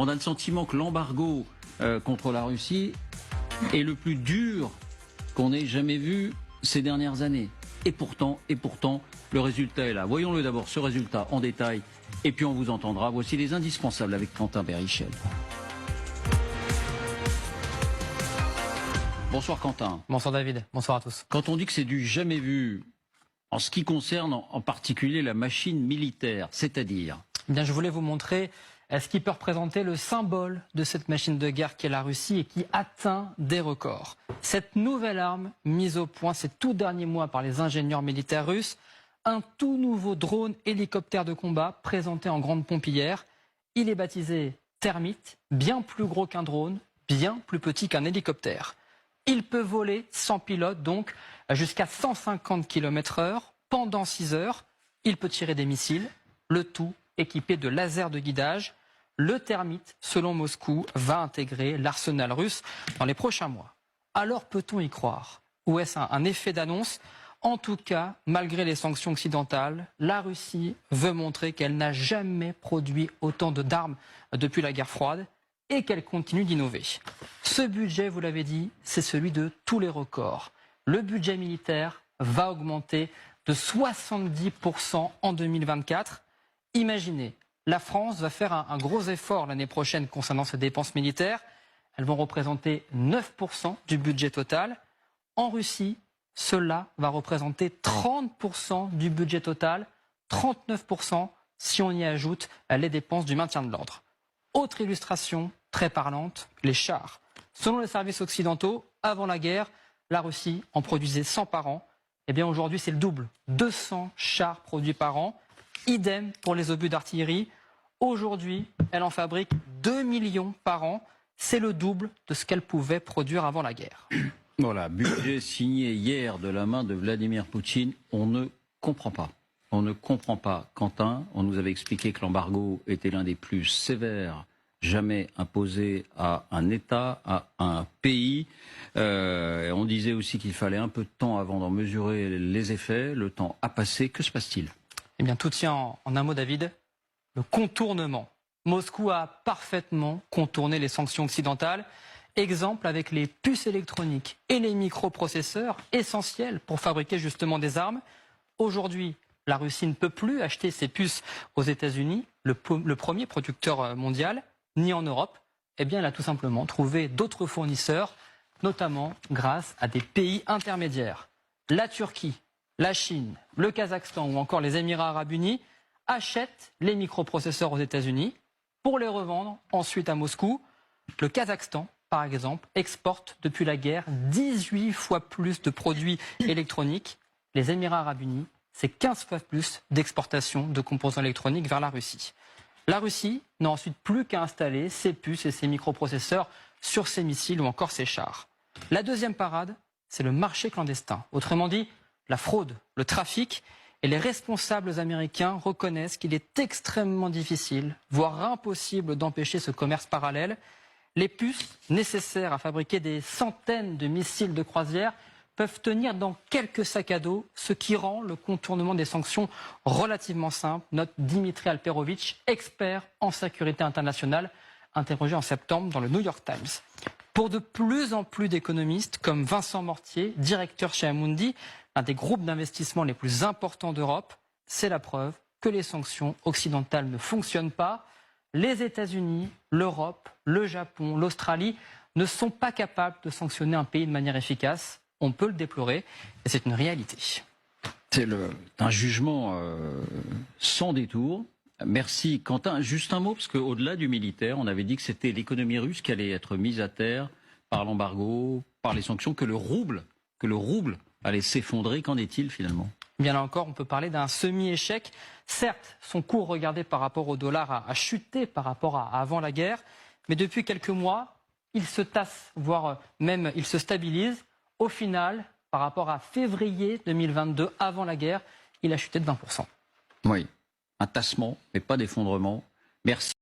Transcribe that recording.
On a le sentiment que l'embargo contre la Russie est le plus dur qu'on ait jamais vu ces dernières années. Et pourtant, le résultat est là. Voyons-le d'abord, ce résultat en détail, et puis on vous entendra. Voici les indispensables avec Quentin Berrichel. Bonsoir Quentin. Bonsoir David, bonsoir à tous. Quand on dit que c'est du jamais vu, en ce qui concerne en particulier la machine militaire, c'est-à-dire... Eh bien, je voulais vous montrer ce qui peut représenter le symbole de cette machine de guerre qu'est la Russie et qui atteint des records. Cette nouvelle arme mise au point ces tout derniers mois par les ingénieurs militaires russes, un tout nouveau drone hélicoptère de combat présenté en grande pompe hier. Il est baptisé Termite, bien plus gros qu'un drone, bien plus petit qu'un hélicoptère. Il peut voler sans pilote, donc jusqu'à 150 km/h pendant 6 heures. Il peut tirer des missiles, le tout équipé de lasers de guidage. Le Termite, selon Moscou, va intégrer l'arsenal russe dans les prochains mois. Alors peut-on y croire? Ou est-ce un effet d'annonce? En tout cas, malgré les sanctions occidentales, la Russie veut montrer qu'elle n'a jamais produit autant d'armes depuis la guerre froide et qu'elle continue d'innover. Ce budget, vous l'avez dit, c'est celui de tous les records. Le budget militaire va augmenter de 70% en 2024. Imaginez, la France va faire un gros effort l'année prochaine concernant ses dépenses militaires. Elles vont représenter 9% du budget total. En Russie, cela va représenter 30% du budget total, 39% si on y ajoute les dépenses du maintien de l'ordre. Autre illustration très parlante, les chars. Selon les services occidentaux, avant la guerre, la Russie en produisait 100 par an. Eh bien aujourd'hui, c'est le double, 200 chars produits par an. Idem pour les obus d'artillerie. Aujourd'hui, elle en fabrique 2 millions par an. C'est le double de ce qu'elle pouvait produire avant la guerre. Voilà, budget signé hier de la main de Vladimir Poutine. On ne comprend pas. On ne comprend pas, Quentin. On nous avait expliqué que l'embargo était l'un des plus sévères jamais imposés à un État, à un pays. On disait aussi qu'il fallait un peu de temps avant d'en mesurer les effets. Le temps a passé. Que se passe-t-il ? Eh bien, tout tient en un mot, David, le contournement. Moscou a parfaitement contourné les sanctions occidentales. Exemple avec les puces électroniques et les microprocesseurs essentiels pour fabriquer justement des armes. Aujourd'hui, la Russie ne peut plus acheter ses puces aux États-Unis, le premier producteur mondial, ni en Europe. Eh bien, elle a tout simplement trouvé d'autres fournisseurs, notamment grâce à des pays intermédiaires. La Turquie, la Chine, le Kazakhstan ou encore les Émirats arabes unis achètent les microprocesseurs aux États-Unis pour les revendre ensuite à Moscou. Le Kazakhstan, par exemple, exporte depuis la guerre 18 fois plus de produits électroniques. Les Émirats arabes unis, c'est 15 fois plus d'exportation de composants électroniques vers la Russie. La Russie n'a ensuite plus qu'à installer ses puces et ses microprocesseurs sur ses missiles ou encore ses chars. La deuxième parade, c'est le marché clandestin. Autrement dit, la fraude, le trafic, et les responsables américains reconnaissent qu'il est extrêmement difficile, voire impossible d'empêcher ce commerce parallèle. Les puces nécessaires à fabriquer des centaines de missiles de croisière peuvent tenir dans quelques sacs à dos, ce qui rend le contournement des sanctions relativement simple, note Dimitri Alperovitch, expert en sécurité internationale, interrogé en septembre dans le New York Times. Pour de plus en plus d'économistes, comme Vincent Mortier, directeur chez Amundi, l'un des groupes d'investissement les plus importants d'Europe, c'est la preuve que les sanctions occidentales ne fonctionnent pas. Les États-Unis, l'Europe, le Japon, l'Australie ne sont pas capables de sanctionner un pays de manière efficace. On peut le déplorer, et c'est une réalité. C'est un jugement sans détour. Merci Quentin. Juste un mot, parce qu'au-delà du militaire, on avait dit que c'était l'économie russe qui allait être mise à terre par l'embargo, par les sanctions, que le rouble allait s'effondrer. Qu'en est-il finalement ? Bien là encore, on peut parler d'un semi-échec. Certes, son cours regardé par rapport au dollar a chuté par rapport à avant la guerre, mais depuis quelques mois, il se tasse, voire même il se stabilise. Au final, par rapport à février 2022, avant la guerre, il a chuté de 20%. Oui, un tassement, mais pas d'effondrement. Merci.